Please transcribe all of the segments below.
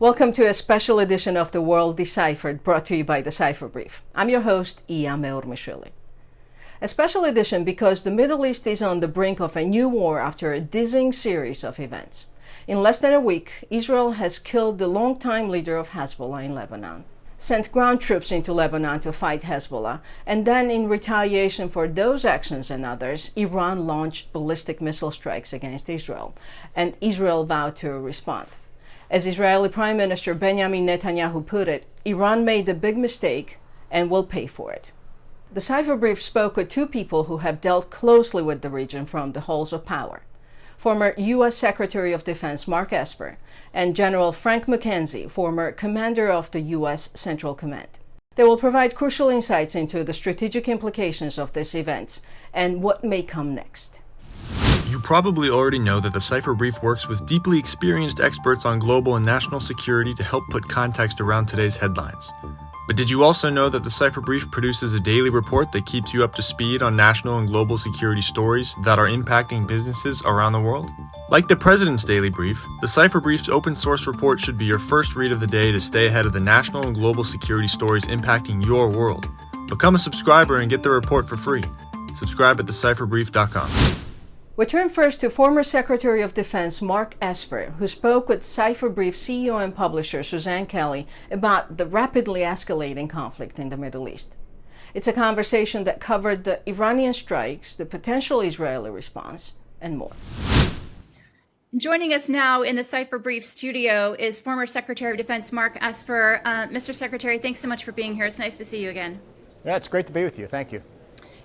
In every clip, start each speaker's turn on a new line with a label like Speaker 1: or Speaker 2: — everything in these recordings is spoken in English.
Speaker 1: Welcome to a special edition of The World Deciphered, brought to you by the Cipher Brief. I'm your host, Iya Meurmishvili. A special edition because the Middle East is on the brink of a new war after a dizzying series of events. In less than a week, Israel has killed the longtime leader of Hezbollah in Lebanon, sent ground troops into Lebanon to fight Hezbollah, and then in retaliation for those actions and others, Iran launched ballistic missile strikes against Israel, and Israel vowed to respond. As Israeli Prime Minister Benjamin Netanyahu put it, Iran made a big mistake and will pay for it. The Cipher Brief spoke with two people who have dealt closely with the region from the halls of power. Former U.S. Secretary of Defense Mark Esper and General Frank McKenzie, former commander of the U.S. Central Command. They will provide crucial insights into the strategic implications of these events and what may come next.
Speaker 2: You probably already know that the Cipher Brief works with deeply experienced experts on global and national security to help put context around today's headlines. But did you also know that the Cipher Brief produces a daily report that keeps you up to speed on national and global security stories that are impacting businesses around the world? Like the President's Daily Brief, the Cipher Brief's open source report should be your first read of the day to stay ahead of the national and global security stories impacting your world. Become a subscriber and get the report for free. Subscribe at thecipherbrief.com.
Speaker 1: We turn first to former Secretary of Defense Mark Esper, who spoke with Cipher Brief CEO and publisher Suzanne Kelly about the rapidly escalating conflict in the Middle East. It's a conversation that covered the Iranian strikes, the potential Israeli response, and more.
Speaker 3: Joining us now in the Cipher Brief studio is former Secretary of Defense Mark Esper. Mr. Secretary, thanks so much for being here. It's nice to see you again.
Speaker 4: Yeah, it's great to be with you. Thank you.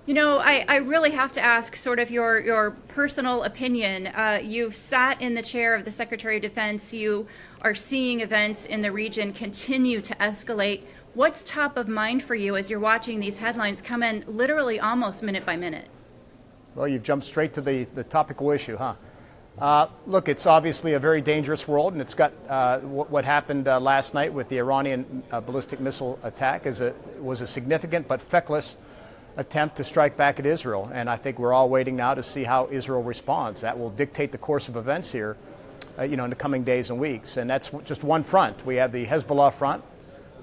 Speaker 3: You know, I really have to ask sort of your personal opinion. You've sat in the chair of the Secretary of Defense. You are seeing events in the region continue to escalate. What's top of mind for you as you're watching these headlines come in literally almost minute by minute?
Speaker 4: Well, you've jumped straight to the topical issue, huh? Look, it's obviously a very dangerous world, and it's got what happened last night with the Iranian ballistic missile attack was a significant but feckless attempt to strike back at Israel, and I think we're all waiting now to see how Israel responds. That will dictate the course of events here, in the coming days and weeks. And that's just one front. We have the Hezbollah front,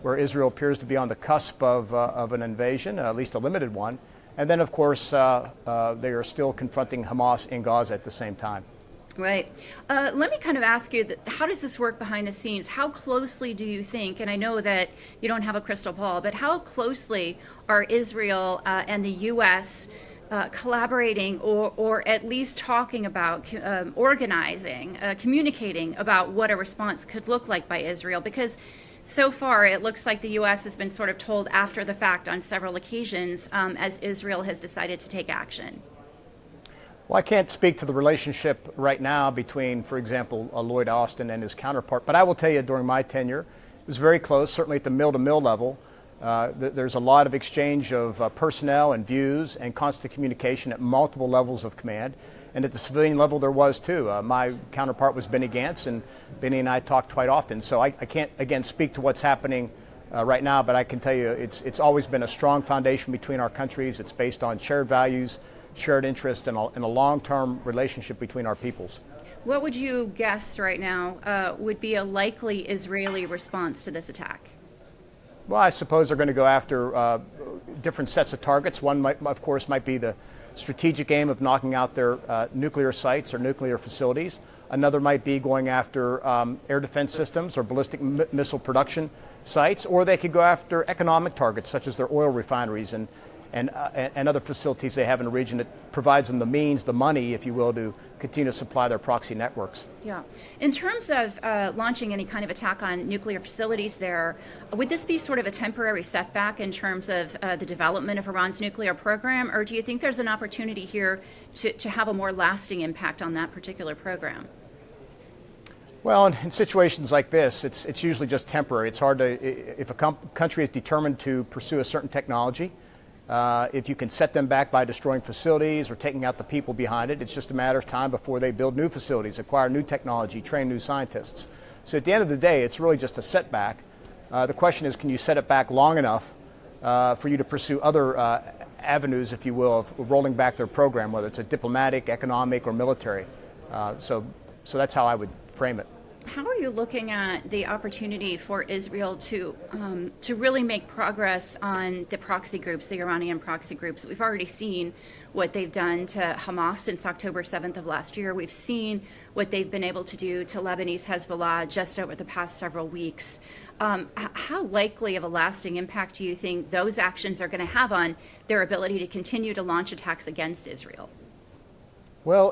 Speaker 4: where Israel appears to be on the cusp of an invasion, at least a limited one. And then, of course, they are still confronting Hamas in Gaza at the same time.
Speaker 3: Right. Let me kind of ask you, how does this work behind the scenes? How closely do you think, and I know that you don't have a crystal ball, but how closely are Israel and the U.S. Collaborating or at least talking about, organizing, communicating about what a response could look like by Israel? Because so far it looks like the U.S. has been sort of told after the fact on several occasions as Israel has decided to take action.
Speaker 4: Well, I can't speak to the relationship right now between, for example, Lloyd Austin and his counterpart, but I will tell you during my tenure, it was very close, certainly at the mill-to-mill level. There's a lot of exchange of personnel and views and constant communication at multiple levels of command. And at the civilian level, there was too. My counterpart was Benny Gantz, and Benny and I talked quite often. So I can't, again, speak to what's happening right now, but I can tell you it's always been a strong foundation between our countries. It's based on shared values, shared interest, and a long-term relationship between our peoples.
Speaker 3: What would you guess right now would be a likely Israeli response to this attack?
Speaker 4: Well, I suppose they're going to go after different sets of targets. One, might be the strategic aim of knocking out their nuclear sites or nuclear facilities. Another might be going after air defense systems or ballistic missile production sites, or they could go after economic targets such as their oil refineries and other facilities they have in the region that provides them the means, the money, if you will, to continue to supply their proxy networks.
Speaker 3: Yeah. In terms of launching any kind of attack on nuclear facilities there, would this be sort of a temporary setback in terms of the development of Iran's nuclear program, or do you think there's an opportunity here to have a more lasting impact on that particular program?
Speaker 4: Well, in situations like this, it's usually just temporary. It's hard to, if a country is determined to pursue a certain technology, if you can set them back by destroying facilities or taking out the people behind it, it's just a matter of time before they build new facilities, acquire new technology, train new scientists. So at the end of the day, it's really just a setback. The question is, can you set it back long enough for you to pursue other avenues, if you will, of rolling back their program, whether it's a diplomatic, economic, or military. So that's how I would frame it.
Speaker 3: How are you looking at the opportunity for Israel to really make progress on the proxy groups, the Iranian proxy groups? We've already seen what they've done to Hamas since October 7th of last year. We've seen what they've been able to do to Lebanese Hezbollah just over the past several weeks. How likely of a lasting impact do you think those actions are going to have on their ability to continue to launch attacks against Israel?
Speaker 4: Well,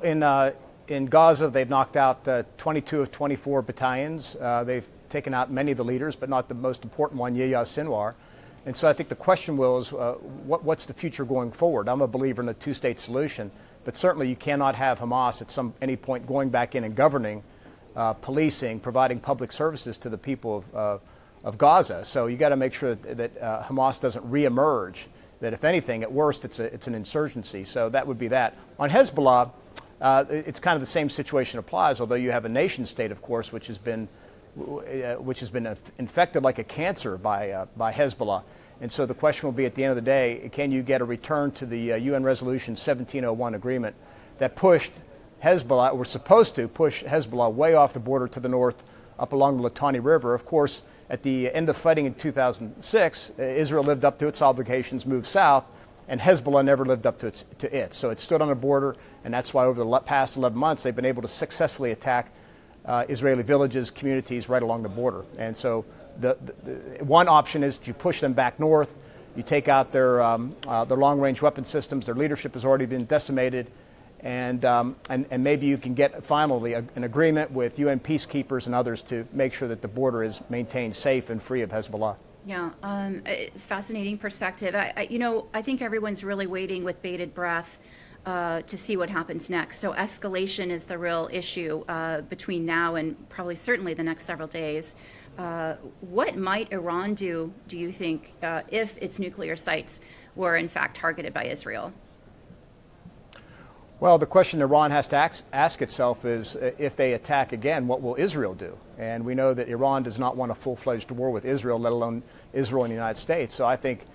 Speaker 4: in Gaza, they've knocked out 22 of 24 battalions. They've taken out many of the leaders, but not the most important one, Yahya Sinwar. And so I think the question, Will, is what's the future going forward? I'm a believer in a two-state solution, but certainly you cannot have Hamas at any point going back in and governing, policing, providing public services to the people of Gaza. So you got to make sure that Hamas doesn't reemerge, that if anything, at worst, it's an insurgency. So that would be that. On Hezbollah, it's kind of the same situation applies, although you have a nation state, of course, which has been infected like a cancer by Hezbollah. And so the question will be, at the end of the day, can you get a return to the UN Resolution 1701 agreement that pushed Hezbollah, or supposed to push Hezbollah way off the border to the north, up along the Litani River. Of course, at the end of fighting in 2006, Israel lived up to its obligations, moved south, and Hezbollah never lived up to it. So it stood on a border, and that's why over the past 11 months they've been able to successfully attack Israeli villages, communities right along the border. And so the one option is you push them back north, you take out their long-range weapon systems, their leadership has already been decimated, and maybe you can get finally an agreement with UN peacekeepers and others to make sure that the border is maintained safe and free of Hezbollah.
Speaker 3: Yeah, it's a fascinating perspective. I think everyone's really waiting with bated breath to see what happens next. So escalation is the real issue between now and probably certainly the next several days. What might Iran do you think, if its nuclear sites were in fact targeted by Israel?
Speaker 4: Well, the question Iran has to ask itself is, if they attack again, what will Israel do? And we know that Iran does not want a full-fledged war with Israel, let alone Israel and the United States. So I think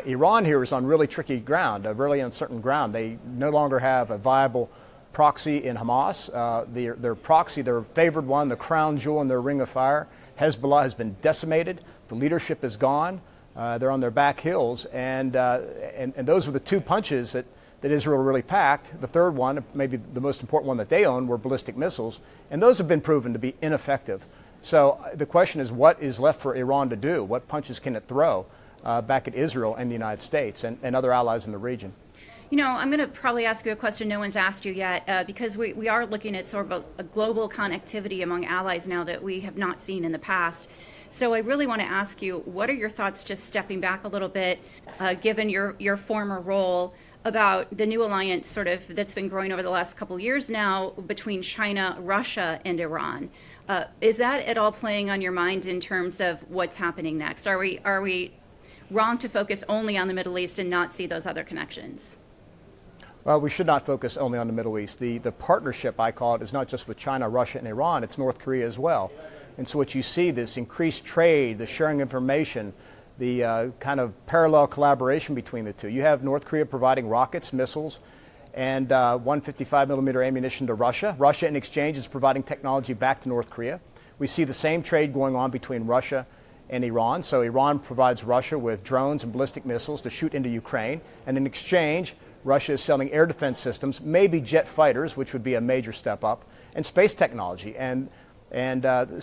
Speaker 4: Iran here is on really tricky ground, a really uncertain ground. They no longer have a viable proxy in Hamas. Their proxy, their favored one, the crown jewel in their ring of fire, Hezbollah, has been decimated. The leadership is gone. They're on their back heels. And those were the two punches that Israel really packed. The third one, maybe the most important one that they own, were ballistic missiles, and those have been proven to be ineffective. So the question is, what is left for Iran to do? What punches can it throw back at Israel and the United States and other allies in the region?
Speaker 3: You know, I'm going to probably ask you a question no one's asked you yet, because we are looking at sort of a global connectivity among allies now that we have not seen in the past. So I really want to ask you, what are your thoughts, just stepping back a little bit, given your former role, about the new alliance sort of that's been growing over the last couple of years now between China, Russia, and Iran? Is that at all playing on your mind in terms of what's happening next? Are we wrong to focus only on the Middle East and not see those other connections?
Speaker 4: Well, we should not focus only on the Middle East. The partnership, I call it, is not just with China, Russia, and Iran, it's North Korea as well. And so what you see, this increased trade, the sharing of information, the kind of parallel collaboration between the two. You have North Korea providing rockets, missiles, and 155 millimeter ammunition to Russia. Russia, in exchange, is providing technology back to North Korea. We see the same trade going on between Russia and Iran. So Iran provides Russia with drones and ballistic missiles to shoot into Ukraine, and in exchange, Russia is selling air defense systems, maybe jet fighters, which would be a major step up, and space technology. And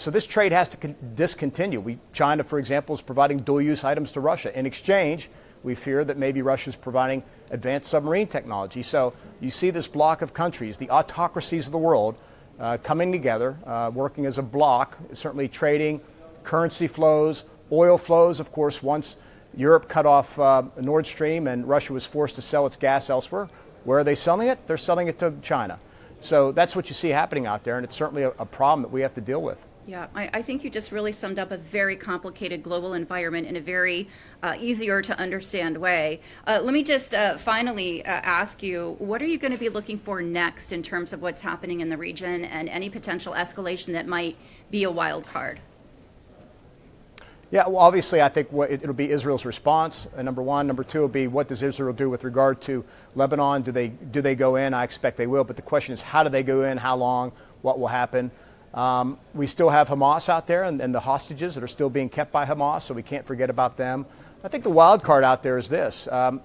Speaker 4: so this trade has to discontinue. China, for example, is providing dual-use items to Russia. In exchange, we fear that maybe Russia is providing advanced submarine technology. So you see this block of countries, the autocracies of the world, coming together, working as a block, certainly trading, currency flows, oil flows. Of course, once Europe cut off Nord Stream and Russia was forced to sell its gas elsewhere, where are they selling it? They're selling it to China. So that's what you see happening out there, and it's certainly a problem that we have to deal with.
Speaker 3: Yeah, I think you just really summed up a very complicated global environment in a very easier to understand way. Let me just finally ask you, what are you going to be looking for next in terms of what's happening in the region and any potential escalation that might be a wild card?
Speaker 4: Yeah, well, obviously, I think it'll be Israel's response, number one. Number two will be, what does Israel do with regard to Lebanon? Do they go in? I expect they will. But the question is, how do they go in? How long? What will happen? We still have Hamas out there and the hostages that are still being kept by Hamas, so we can't forget about them. I think the wild card out there is this. The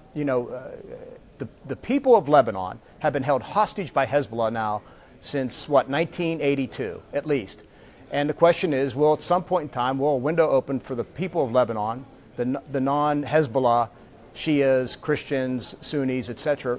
Speaker 4: people of Lebanon have been held hostage by Hezbollah now since, 1982, at least. And the question is, will at some point in time, will a window open for the people of Lebanon, the non-Hezbollah, Shias, Christians, Sunnis, etc.,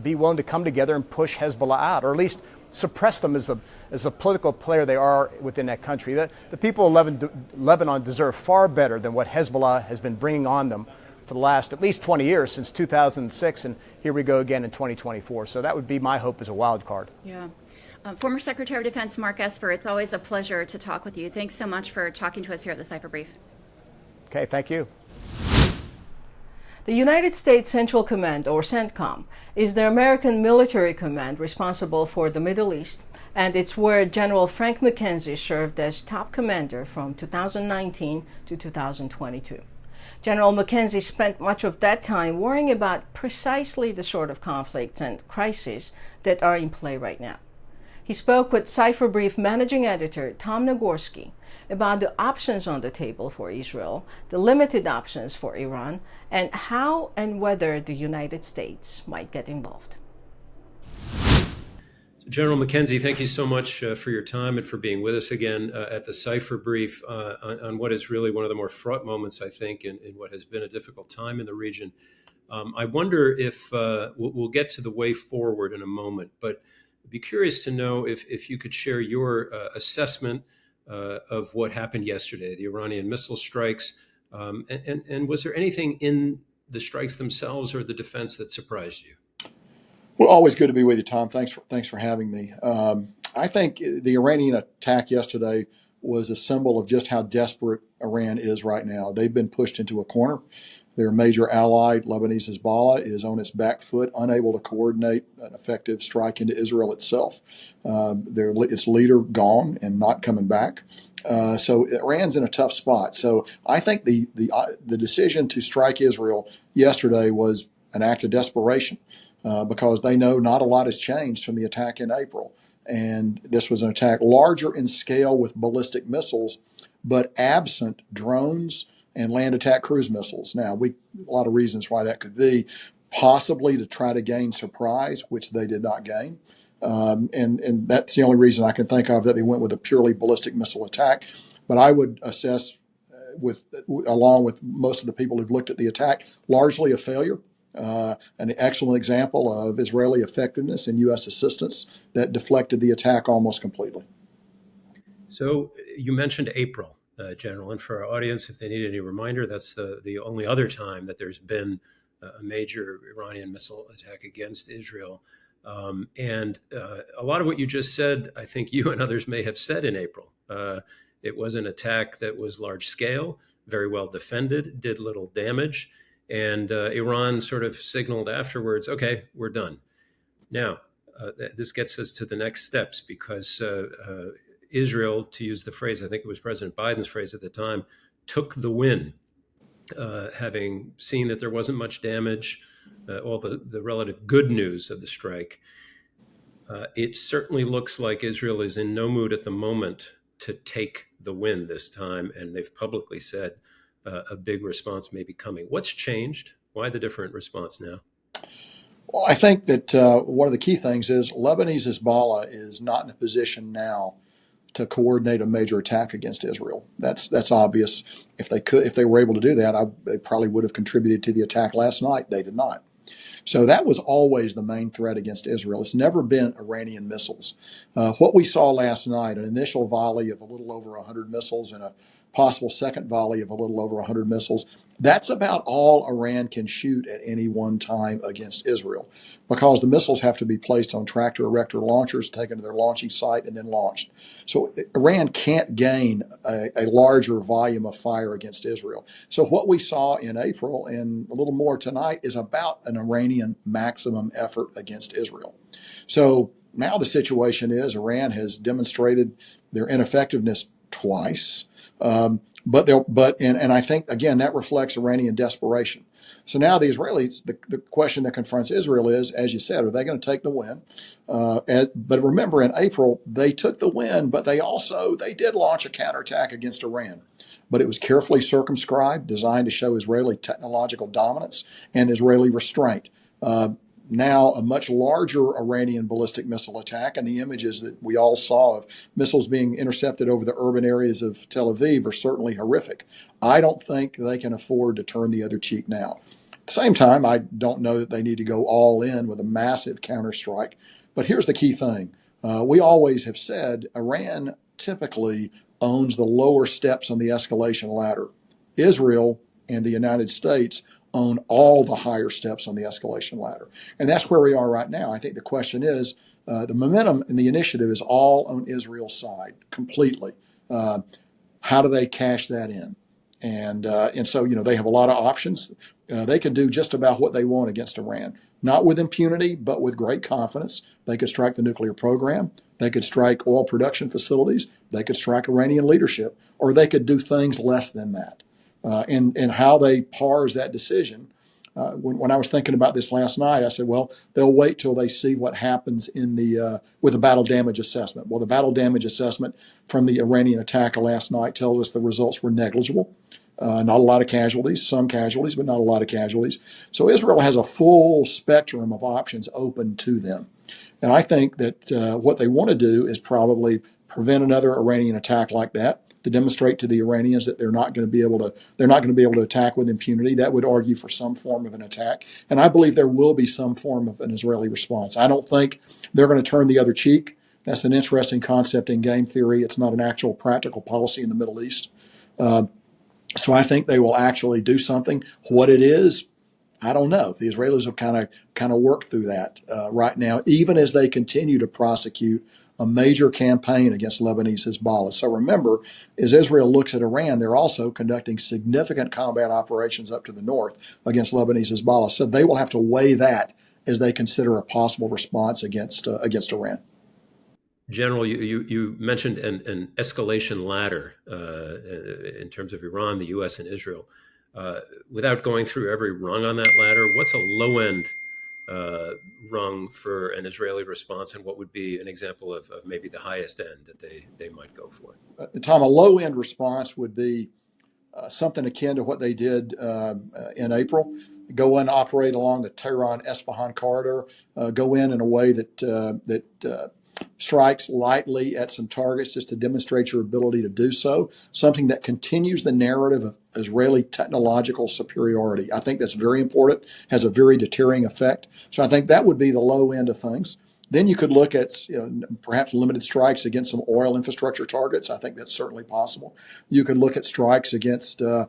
Speaker 4: be willing to come together and push Hezbollah out, or at least suppress them as a political player they are within that country? The people of Lebanon deserve far better than what Hezbollah has been bringing on them for the last at least 20 years, since 2006, and here we go again in 2024. So that would be my hope as a wild card.
Speaker 3: Yeah. Former Secretary of Defense Mark Esper, it's always a pleasure to talk with you. Thanks so much for talking to us here at the Cipher Brief.
Speaker 4: Okay, thank you.
Speaker 1: The United States Central Command, or CENTCOM, is the American military command responsible for the Middle East, and it's where General Frank McKenzie served as top commander from 2019 to 2022. General McKenzie spent much of that time worrying about precisely the sort of conflicts and crises that are in play right now. He spoke with Cipher Brief managing editor Tom Nagorski about the options on the table for Israel, the limited options for Iran, and how and whether the United States might get involved.
Speaker 5: General McKenzie, thank you so much for your time and for being with us again at the Cipher Brief on what is really one of the more fraught moments, I think, in what has been a difficult time in the region. I wonder if we'll get to the way forward in a moment, but I'd be curious to know if you could share your assessment of what happened yesterday, the Iranian missile strikes, and was there anything in the strikes themselves or the defense that surprised you?
Speaker 6: Well, always good to be with you, Tom. Thanks for having me. I think the Iranian attack yesterday was a symbol of just how desperate Iran is right now. They've been pushed into a corner. Their major ally, Lebanese Hezbollah, is on its back foot, unable to coordinate an effective strike into Israel itself. Its leader gone and not coming back. So Iran's in a tough spot. So I think the decision to strike Israel yesterday was an act of desperation. Because they know not a lot has changed from the attack in April. And this was an attack larger in scale with ballistic missiles, but absent drones and land attack cruise missiles. Now, a lot of reasons why that could be, possibly to try to gain surprise, which they did not gain. And that's the only reason I can think of that they went with a purely ballistic missile attack. But I would assess, along with most of the people who've looked at the attack, largely a failure. An excellent example of Israeli effectiveness and U.S. assistance that deflected the attack almost completely.
Speaker 5: So you mentioned April, General, and for our audience, if they need any reminder, that's the only other time that there's been a major Iranian missile attack against Israel. And a lot of what you just said, I think you and others may have said in April. It was an attack that was large scale, very well defended, did little damage. And Iran sort of signaled afterwards, okay, we're done. Now, this gets us to the next steps because Israel, to use the phrase, I think it was President Biden's phrase at the time, took the win, having seen that there wasn't much damage, all the relative good news of the strike. It certainly looks like Israel is in no mood at the moment to take the win this time, and they've publicly said a big response may be coming. What's changed? Why the different response now?
Speaker 6: Well, I think that one of the key things is Lebanese Hezbollah is not in a position now to coordinate a major attack against Israel. That's obvious. If they were able to do that, they probably would have contributed to the attack last night. They did not. So that was always the main threat against Israel. It's never been Iranian missiles. What we saw last night, an initial volley of a little over 100 missiles and a possible second volley of a little over 100 missiles, that's about all Iran can shoot at any one time against Israel, because the missiles have to be placed on tractor erector launchers, taken to their launching site, and then launched. So Iran can't gain a larger volume of fire against Israel. So what we saw in April and a little more tonight is about an Iranian maximum effort against Israel. So now the situation is Iran has demonstrated their ineffectiveness twice. And I think, again, that reflects Iranian desperation. So now the Israelis, the question that confronts Israel is, as you said, are they going to take the win? But remember, in April, they took the win, but they did launch a counterattack against Iran. But it was carefully circumscribed, designed to show Israeli technological dominance and Israeli restraint. Now a much larger Iranian ballistic missile attack, and the images that we all saw of missiles being intercepted over the urban areas of Tel Aviv are certainly horrific. I don't think they can afford to turn the other cheek now. At the same time, I don't know that they need to go all in with a massive counterstrike. But here's the key thing. We always have said Iran typically owns the lower steps on the escalation ladder. Israel and the United States own all the higher steps on the escalation ladder. And that's where we are right now. I think the question is, the momentum and the initiative is all on Israel's side completely. How do they cash that in? And so, they have a lot of options. They can do just about what they want against Iran, not with impunity, but with great confidence. They could strike the nuclear program. They could strike oil production facilities. They could strike Iranian leadership, or they could do things less than that. And how they parse that decision. When I was thinking about this last night, I said, well, they'll wait till they see what happens with the battle damage assessment. Well, the battle damage assessment from the Iranian attack last night tells us the results were negligible. Not a lot of casualties, some casualties, but not a lot of casualties. So Israel has a full spectrum of options open to them. And I think that what they want to do is probably prevent another Iranian attack like that, to demonstrate to the Iranians that they're not going to be able to attack with impunity. That would argue for some form of an attack. And I believe there will be some form of an Israeli response. I don't think they're going to turn the other cheek. That's an interesting concept in game theory. It's not an actual practical policy in the Middle East. So I think they will actually do something. What it is, I don't know. The Israelis have kind of worked through that right now, even as they continue to prosecute a major campaign against Lebanese Hezbollah. So remember, as Israel looks at Iran, they're also conducting significant combat operations up to the north against Lebanese Hezbollah. So they will have to weigh that as they consider a possible response against Iran.
Speaker 5: General, you mentioned an escalation ladder in terms of Iran, the U.S., and Israel. Without going through every rung on that ladder, what's a low-end rung for an Israeli response, and what would be an example of maybe the highest end that they might go for?
Speaker 6: Tom, a low-end response would be something akin to what they did in April. Go in, operate along the Tehran-Esfahan corridor, go in a way that strikes lightly at some targets just to demonstrate your ability to do so, something that continues the narrative of Israeli technological superiority. I think that's very important, has a very deterring effect. So I think that would be the low end of things. Then you could look at perhaps limited strikes against some oil infrastructure targets. I think that's certainly possible. You could look at strikes against some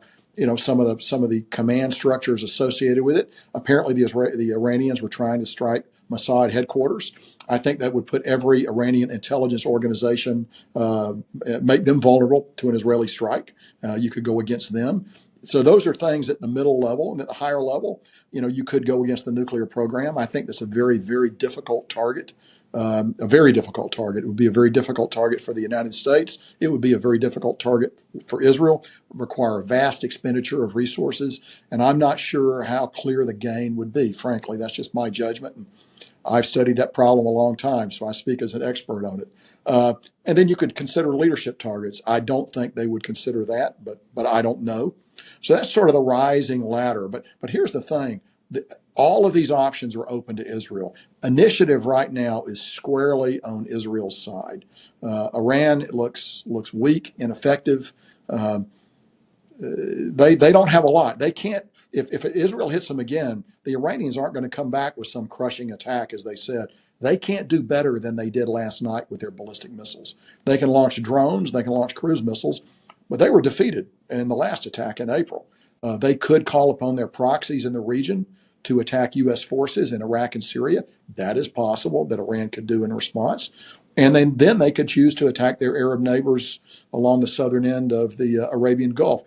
Speaker 6: of the command structures associated with it. Apparently the Iranians were trying to strike Mossad headquarters. I think that would put every Iranian intelligence organization, make them vulnerable to an Israeli strike. You could go against them. So those are things at the middle level, and at the higher level, you could go against the nuclear program. I think that's a very, very difficult target. A very difficult target. It would be a very difficult target for the United States. It would be a very difficult target for Israel. It would require a vast expenditure of resources, and I'm not sure how clear the gain would be. Frankly, that's just my judgment. And I've studied that problem a long time, so I speak as an expert on it. And then you could consider leadership targets. I don't think they would consider that, but I don't know. So that's sort of the rising ladder. But here's the thing. All of these options are open to Israel. Initiative right now is squarely on Israel's side. Iran looks weak, ineffective. They don't have a lot. They can't. If Israel hits them again, the Iranians aren't going to come back with some crushing attack, as they said. They can't do better than they did last night with their ballistic missiles. They can launch drones, they can launch cruise missiles, but they were defeated in the last attack in April. They could call upon their proxies in the region to attack U.S. forces in Iraq and Syria. That is possible that Iran could do in response. And then they could choose to attack their Arab neighbors along the southern end of the Arabian Gulf.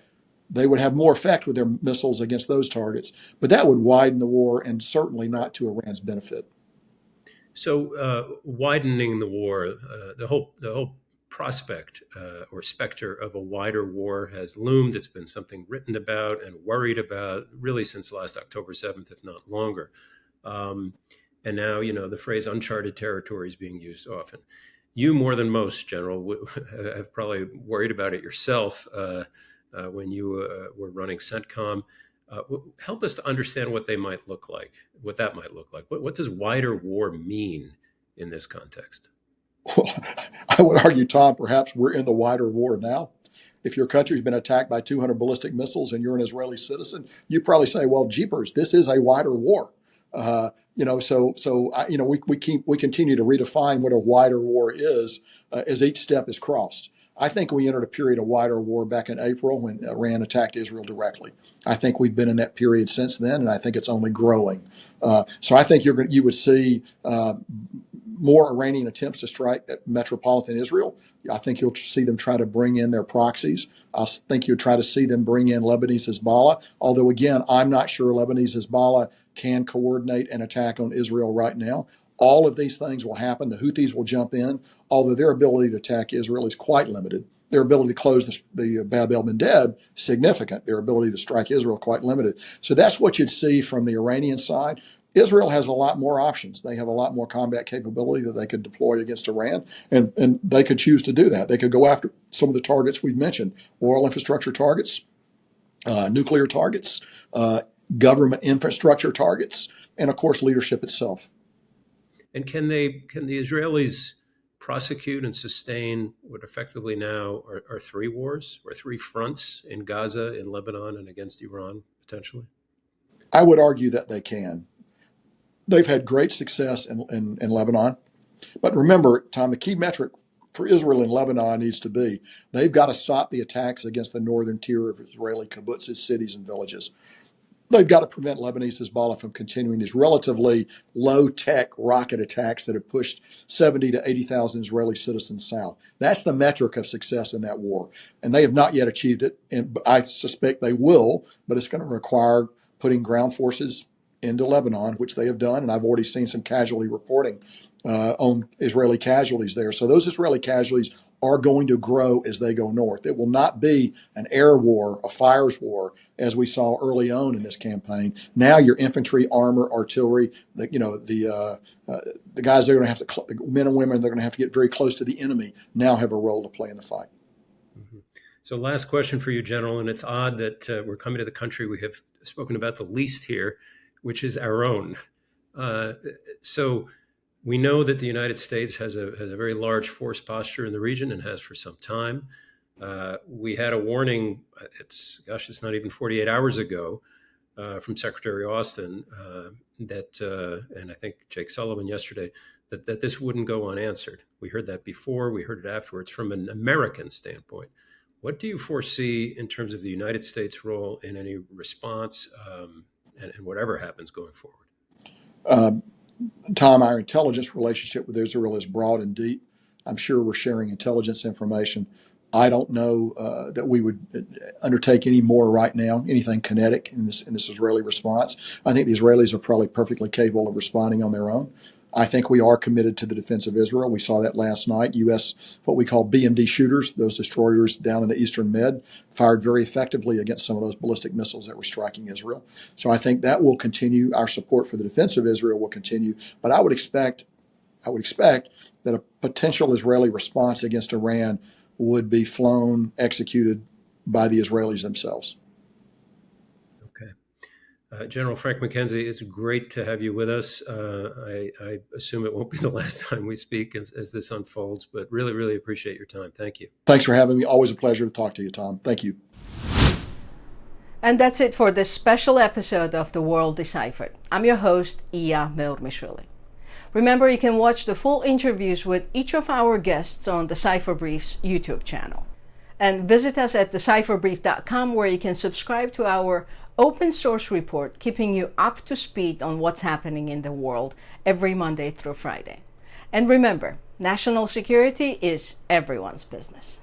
Speaker 6: They would have more effect with their missiles against those targets, but that would widen the war and certainly not to Iran's benefit.
Speaker 5: So widening the war, the whole prospect or specter of a wider war has loomed. It's been something written about and worried about really since last October 7th, if not longer. And now, the phrase uncharted territory is being used often. You, more than most, General, have probably worried about it yourself when you were running CENTCOM. Help us to understand what that might look like. What does wider war mean in this context?
Speaker 6: Well, I would argue, Tom, perhaps we're in the wider war now. If your country's been attacked by 200 ballistic missiles and you're an Israeli citizen, you probably say, well, jeepers, this is a wider war. We continue to redefine what a wider war is as each step is crossed. I think we entered a period of wider war back in April when Iran attacked Israel directly. I think we've been in that period since then, and I think it's only growing. So I think you would see more Iranian attempts to strike at metropolitan Israel. I think you'll see them try to bring in their proxies. I think you'll try to see them bring in Lebanese Hezbollah, although, again, I'm not sure Lebanese Hezbollah can coordinate an attack on Israel right now. All of these things will happen. The Houthis will jump in, although their ability to attack Israel is quite limited. Their ability to close the Bab el-Mandeb, significant. Their ability to strike Israel, quite limited. So that's what you'd see from the Iranian side. Israel has a lot more options. They have a lot more combat capability that they could deploy against Iran, and they could choose to do that. They could go after some of the targets we've mentioned, oil infrastructure targets, nuclear targets, government infrastructure targets, and, of course, leadership itself.
Speaker 5: And can the Israelis prosecute and sustain what effectively now are three wars or three fronts in Gaza, in Lebanon, and against Iran, potentially?
Speaker 6: I would argue that they can. They've had great success in Lebanon. But remember, Tom, the key metric for Israel and Lebanon needs to be they've got to stop the attacks against the northern tier of Israeli kibbutzes, cities, and villages. They've got to prevent Lebanese Hezbollah from continuing these relatively low-tech rocket attacks that have pushed 70 to 80,000 Israeli citizens south. That's the metric of success in that war. And they have not yet achieved it. And I suspect they will, but it's going to require putting ground forces into Lebanon, which they have done. And I've already seen some casualty reporting on Israeli casualties there. So those Israeli casualties are going to grow as they go north. It will not be an air war, a fires war, as we saw early on in this campaign. Now your infantry, armor, artillery, the guys they're going to have to, the men and women, they're going to have to get very close to the enemy, now have a role to play in the fight.
Speaker 5: Mm-hmm. So last question for you, General, and it's odd that we're coming to the country we have spoken about the least here, which is our own. So we know that the United States has a very large force posture in the region and has for some time. We had a warning, it's not even 48 hours ago, from Secretary Austin that, and I think Jake Sullivan yesterday, that this wouldn't go unanswered. We heard that before, we heard it afterwards. From an American standpoint, what do you foresee in terms of the United States' role in any response and whatever happens going forward?
Speaker 6: Tom, our intelligence relationship with Israel is broad and deep. I'm sure we're sharing intelligence information. I don't know that we would undertake any more right now, anything kinetic in this Israeli response. I think the Israelis are probably perfectly capable of responding on their own. I think we are committed to the defense of Israel. We saw that last night. U.S., what we call BMD shooters, those destroyers down in the Eastern Med, fired very effectively against some of those ballistic missiles that were striking Israel. So I think that will continue. Our support for the defense of Israel will continue. But I would expect that a potential Israeli response against Iran would be flown, executed by the Israelis themselves.
Speaker 5: General Frank McKenzie, it's great to have you with us. I assume it won't be the last time we speak as this unfolds, but really, really appreciate your time. Thank you.
Speaker 6: Thanks for having me. Always a pleasure to talk to you, Tom. Thank you.
Speaker 1: And that's it for this special episode of The World Deciphered. I'm your host, Iya Meurmishvili. Remember, you can watch the full interviews with each of our guests on the Cipher Brief's YouTube channel. And visit us at decipherbrief.com, where you can subscribe to our open source report, keeping you up to speed on what's happening in the world every Monday through Friday. And remember, national security is everyone's business.